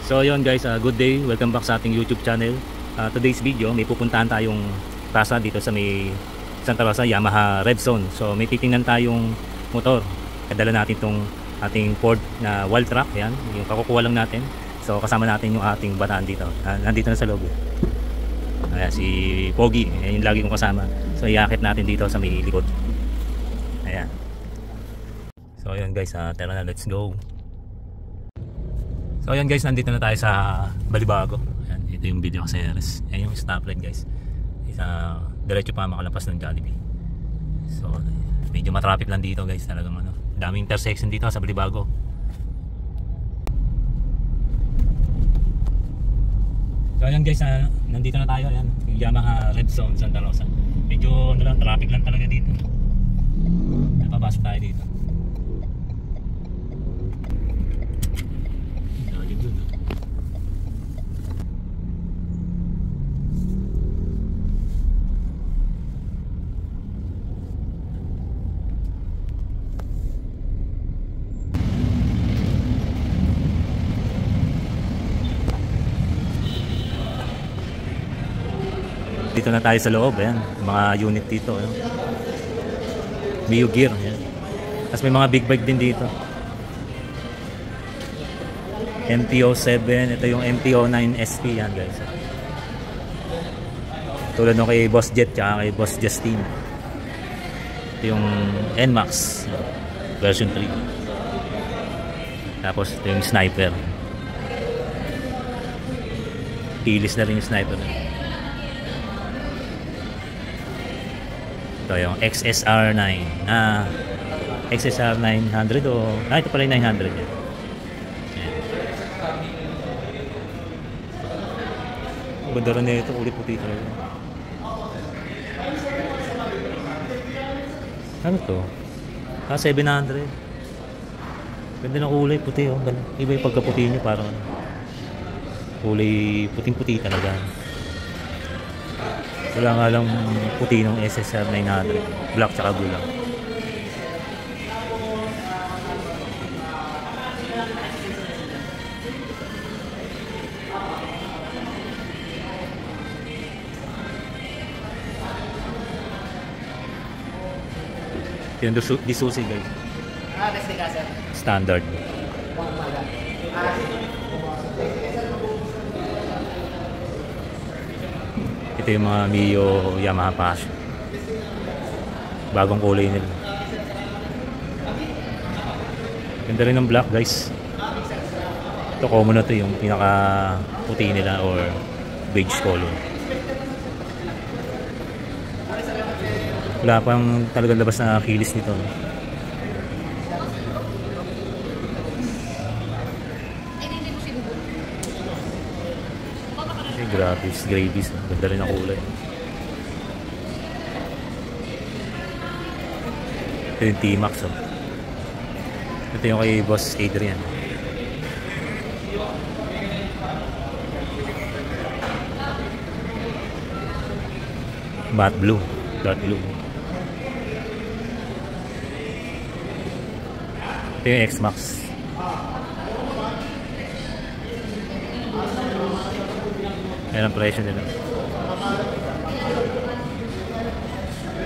So yun guys, good day, welcome back sa ating YouTube channel. Today's video, may pupuntahan tayong plaza dito sa may Santa Rosa, Yamaha Red Zone. So may titingnan tayong motor. Kadala natin tong ating Ford na wall truck, yan, yung kakukuha lang natin. So kasama natin yung ating bataan dito. Nandito na sa loob. Ayan, si Pogi, yung lagi kong kasama. So iakit natin dito sa may likod. Ayan. So ayan guys, tara na, let's go. So ayan guys, nandito na tayo sa Balibago. Ayan, ito yung video kasi ayan yung stoplight guys. Diretso pa makalampas ng Jollibee. So medyo matraffic lang dito guys, talagang ano, daming intersection dito sa Balibago. So ayan guys, nandito na tayo. Ayan, yung Yamaha Red Zone, Santa Rosa. Medyo ano lang, traffic lang talaga dito. Napapasok tayo dito. Dito na tayo sa loob, ayan, mga unit dito, ayan. Mio Gear, ayan. Tapos may mga big bike din dito. MT-07, ito yung MT-09 SP, yan guys. Tulad nung kay Boss Jet tsaka kay Boss Justin. Ito yung NMAX version 3. Tapos ito yung Sniper. Pilis na rin yung Sniper. Ito yung XSR9. XSR 900 o... ito pala yung 900 yan. Ganda rin na ito. Ulit puti talaga. Ano to? 700. Ganda ng kulay. Puti oh. Iba yung pagkaputi nyo. Parang kulay puting-puti talaga. Wala nga lang puti ng SSR 900. Black tsaka blue lang. Yung Disusi guys. Standard. Ito yung mga Mio Yamaha Passion. Bagong kulay nila. Ganda rin ng black guys. Ito common na to, yung pinaka puti nila or beige color. Wala pang talagang labas na kilis nito. Graphics, gravies, ganda rin ang kulay. Ito yung T-Max oh. Ito yung kay Boss Adrian. Matte blue, dark blue. Ito yung X-Max. Yan ang presyo nila.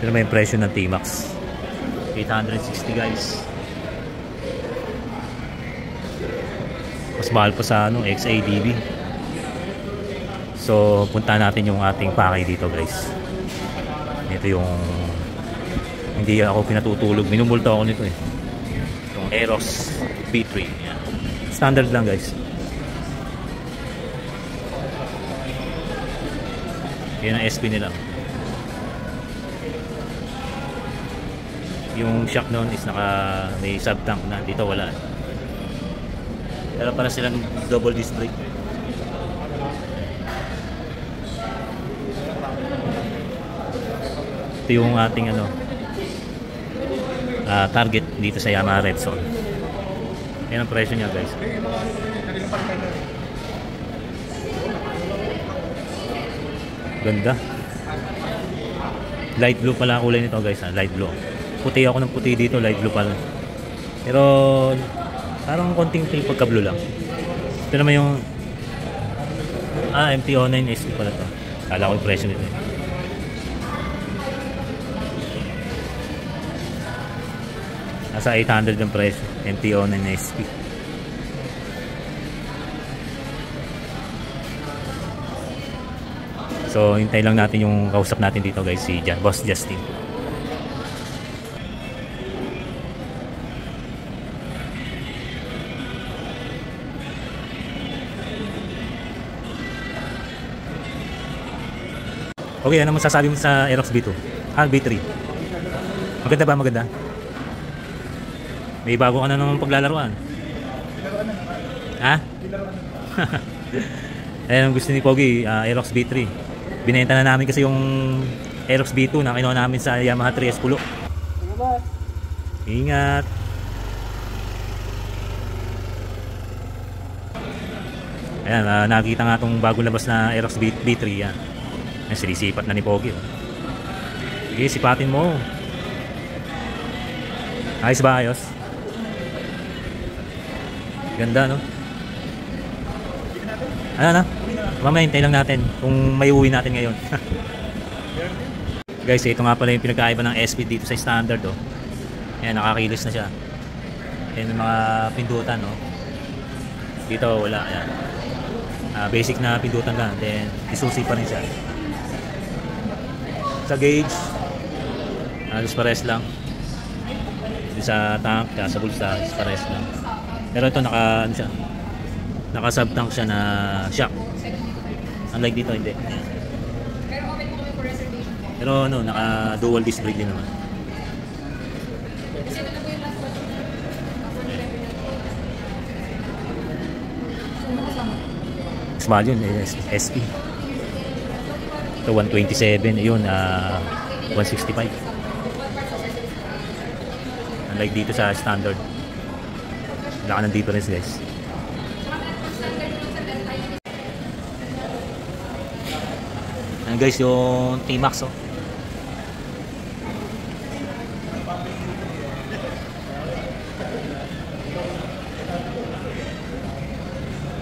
Ito naman yung presyo ng T-Max. 860 guys. Mas mahal pa sa ano, XADV. So puntahan natin yung ating pakay dito guys. Ito yung hindi ako pinatutulog. Minumulta ako nito eh. Itong Eros B3. Yan. Standard lang guys. Yan ang SP nila. Yung shock noon is may sub tank na. Dito wala. Pero para silang double disc brake. Ito yung ating target dito sa Yamaha Red Zone. Yan ang presyo niya guys. Ganda. Light blue pala ang kulay nito guys, light blue. Puti ako ng puti dito, light blue pala. Pero parang konting pagka blue lang. Ito naman yung Ah, MT-09 SP pala to. Kala ko yung presyo nito. Nasa 800 ang presyo. MT-09 SP. So, hintay lang natin yung kausap natin dito guys, si Boss Justin. Okay, ano masasabi mo sa Aerox B2? Ah, B3. Maganda ba? Maganda? May bago ka na naman paglalaruan. Ha? Ayan ang gusto ni Pogi, Aerox B3. Binenta na namin kasi yung Aerox B2 na kinuha namin sa Yamaha 3S Pulo. Ingat! Ayan, nakita nga itong bagong labas na Aerox B3 yan. Ayan, sinisipat na ni Pogi. Sige, sipatin mo. Ayos ba? Ayos? Ganda, no? Ano na? Mamaya hintay lang natin kung may uwi natin ngayon. Guys, ito nga pala yung pinagkaiba ng SP dito sa standard, oh. Ayan, nakakilos na siya. Ayan, yung mga pindutan, no? Dito, wala. Ayan. Basic na pindutan lang. Then, isusi pa rin siya. Sa gauge, halos pares lang. Sa tank, sa bulsa, pares lang. Pero ito, ano siya? Naka-sub-tank siya na shock. Unlike dito, hindi. Pero ano, naka-dual disc brake din naman. Small yun, SP. Ito 127, yun, 165. Unlike dito sa standard. Wala ka ng difference, guys. Ayan guys, yung T-Max, oh.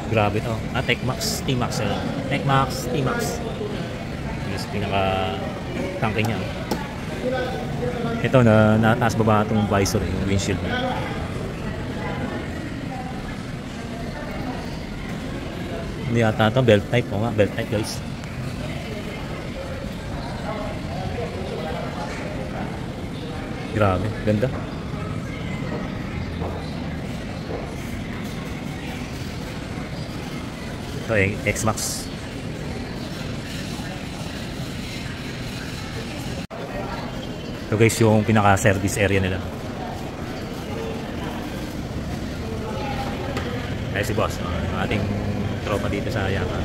Grabe to. Tecmax, T-Max. Tecmax, T-Max. Yes, pinaka-tanke niya. Ito, nataas baba itong visor, yung windshield niya. Hindi yata ito, belt type. O nga, belt type guys. Grabe, ganda. Ito yung X-Max. Ito guys yung pinaka-service area nila. Ay si boss, ang ating tropa dito sa Yamaha.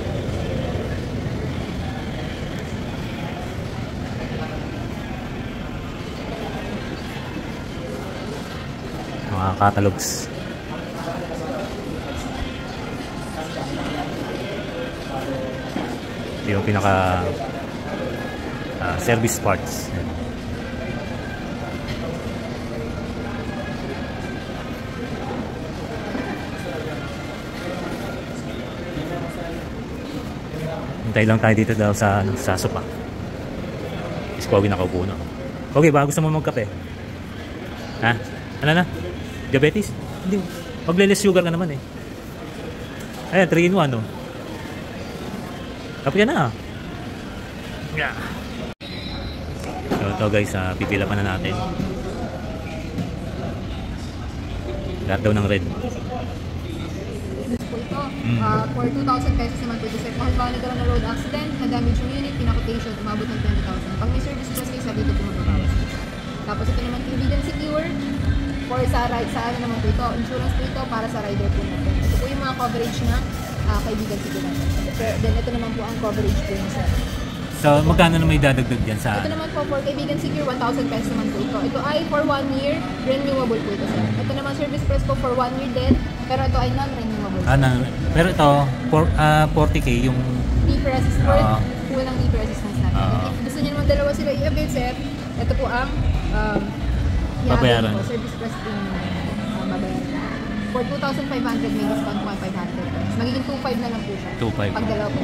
Mga catalogs. Ito yung pinaka service parts. Hintay lang tayo dito daw sa sopa. Is Pogi nakaupo na. Okay, ba gusto mo magkape? Ha? Ano na? Diabetes? Hindi. Magle-less sugar ka naman eh. Ayan, 3 in 1 oh. Kape ka na ah. Yeah. So ito guys, pipila pa na natin. Lahat daw ng red. For 2,000 pesos naman po ito sir. Kung halimbawa nagkaroon ng road accident, na-damage yung unit, pinaka-quotation, umabot ng 20,000. Pag may service plus kayo, sabi ito po mababawas. Tapos ito naman, kaibigan secure. For sa ano naman po ito, insurance po ito para sa rider po natin. Ito po yung mga coverage na kaibigan secure natin. Then ito naman po ang coverage po yung sir. So magkano na may dadagdag dyan sa... Ito naman po for kaibigan secure, 1,000 pesos naman po ito. Ito ay for 1 year, renewable po ito sir. Ito naman service price po for 1 year din, pero ito ay non-renewable. Pero ito, 40k yung... Deep resistance, kulang deep resistance natin. If gusto niyo naman dalawa sila i-avail sir, ito po ang babayaran. Service price din babayaran. For 2,500 may discount po 500. Magiging 2,500 na lang po siya. 2,500. Pag dalawa po.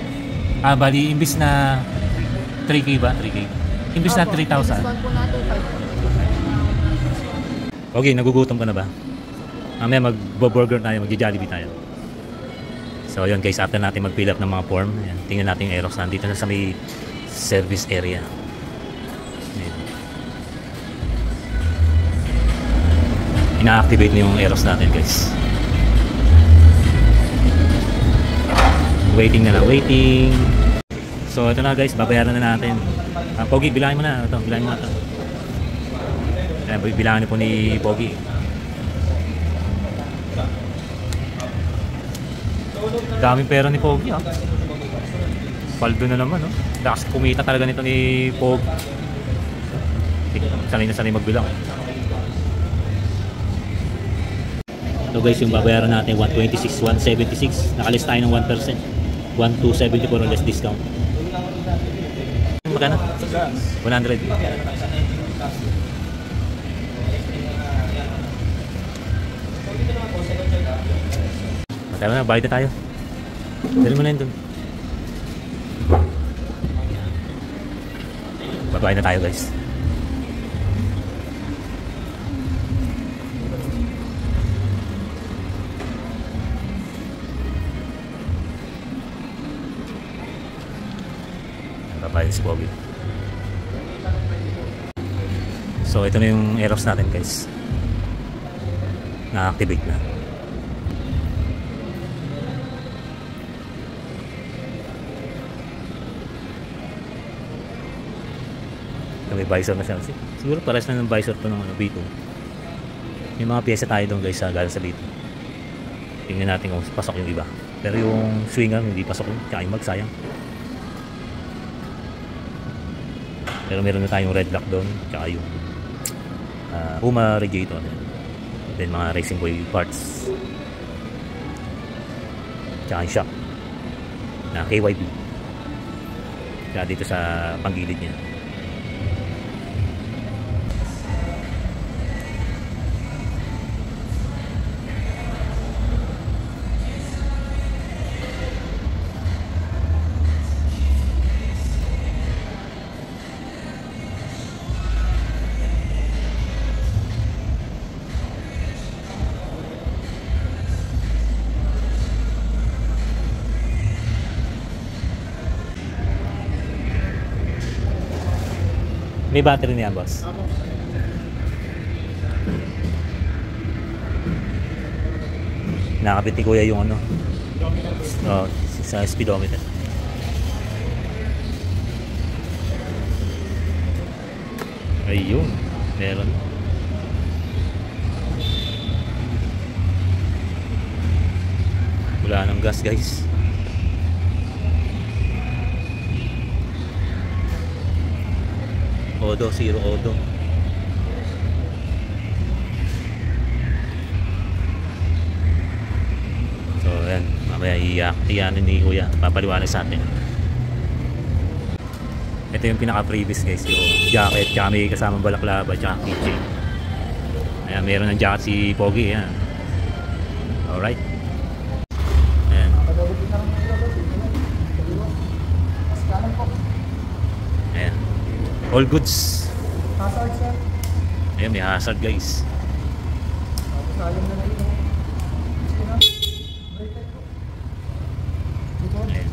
Bali, imbis na 3K ba? 3K. Imbis na Opo, 3,000. may discount po na 2,500. Okay, nagugutom ka na ba? Mamaya mag-burger tayo, mag-Jollibee tayo. So yun guys, after natin mag-fill up ng mga form, ayan, tingnan natin yung Aerox. Nandito na sa may service area. Ayan. Ina-activate na yung Aerox natin guys. Waiting na lang, waiting. So ito na guys, babayaran na natin. Pogi, bilangin mo na. Ito, bilangin mo na ito. Ayan, bilangin po ni Pogi. Daming pera ni Pogi ha. Paldo na naman no. Lakas kumita talaga nito ni Pogi. Sanay na sanay magbilang. So guys, yung babayaran natin 126, 176. Nakalis tayo ng 1%. 1,274 or less discount. Magkano? 100. Matama na, bayad na tayo. Dali mo na yun dun. Babayad na tayo guys. Babayad si Bobby. So ito na yung Aerox natin guys. Na-activate na. May visor na siya. Siguro pares na ng visor to ng B2. May mga pyesa tayo doon guys galing sa B2. Tingnan natin kung pasok yung iba. Pero yung swing arm hindi pasok yun. Tsaka yung mag sayang. Pero meron na tayong red lock doon. Tsaka yung Puma radiator. Then mga Racing Boy parts. Tsaka yung shock na KYB. Tsaka dito sa panggilid niya. May battery niya, boss. Nakabit ni Kuya yung ano. Sa speedometer. Ayun, meron. Wala nang gas, guys. Odo, zero Odo. So ayan, mamaya iyanin ni Kuya, papaliwanag sa atin. Ito yung pinaka-previous guys, yung jacket, tsaka may kasamang balaklava, tsaka keychain. Ayan, meron ng jacket si Pogi, ayan. Alright. Ayan. Ayan. All goods. Hazard, sir. Ayan, may hazard guys. Sayang na lang yun. Ayan.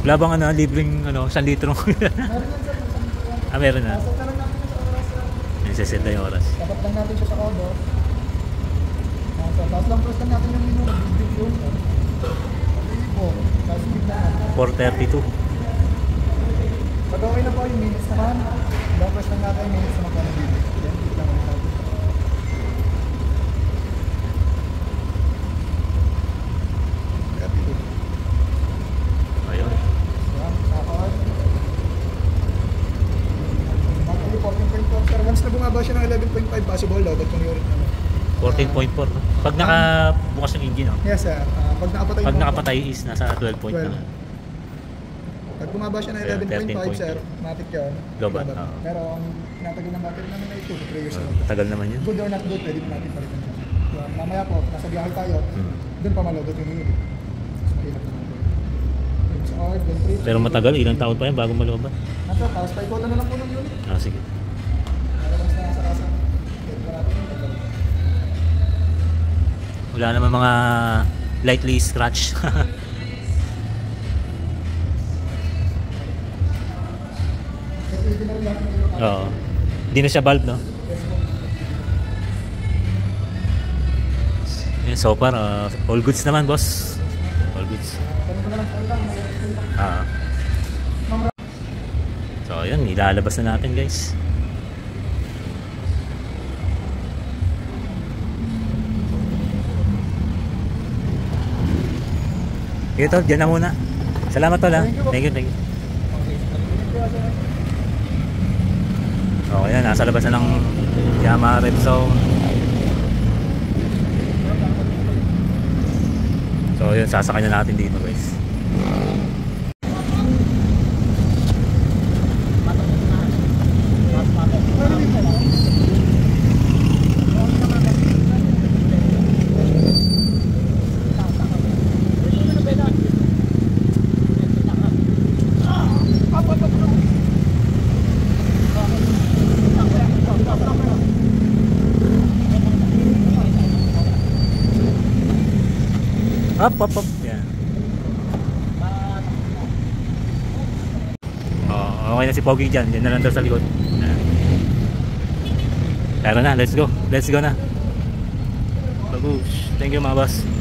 Wala bang ano, libreng ano, 1 litro? Meron na. Set na lang natin sa oras, sir. Nagsiset na yung oras. Dapat lang natin siya sa Odo. Tapos lang press lang natin yung menu. Video. Tapos big na. 4:32. Pag okay na po yung minutes naman, long press lang natin yung minutes na magkano minutes. Then, big lang natin. Ayun. Yan, nakakawal. Actually, 14.4, sir. Once na bumaba siya ng 11.5, possible daw. Ba't kung yung ulit naman? 14.4. No? Pag nakabukas yung engine, no? Yes, sir. Pag nakapatay Pag mo- nakapatay is nasa 12 point 12. na. Pag bumaba siya ng Ayan, 11.5 13.2. sir, matik yun. Lobat, Lobat. oo. Pero ang tinatagal ng battery namin ay 2 to 3 years na. Tagal naman yun. Good or not good, pwede natin palitan siya. So, mamaya po, nasa biyahe tayo, Hmm. doon pa malobat yung unit. So, mahirap naman po. It's hard, then trip. Pero matagal, ilang taon pa yan bago malubat. Nato, tapos pa-ikaw na lang po ng unit. Ah, sige. Nalabas na sa kasa. Get pa natin yung tagal. Wala naman mga lightly scratch. Oo. Hindi na siya valve, no? Yeah, so far, all goods naman, boss. All goods. Ah. So, yun, ilalabas na natin, guys. Ito, dyan na muna. Salamat tol, ha. Thank you, thank you. Okay, yan, nasa labas na ng Yamaha Revzone. So yun, sasakay na natin dito, guys. Up, up, up. Yan. Oh, okay na si Pogi dyan. Yan na lang daw sa likod. Yan. Tara na, let's go. Let's go na. Bagus. Thank you, mga boss.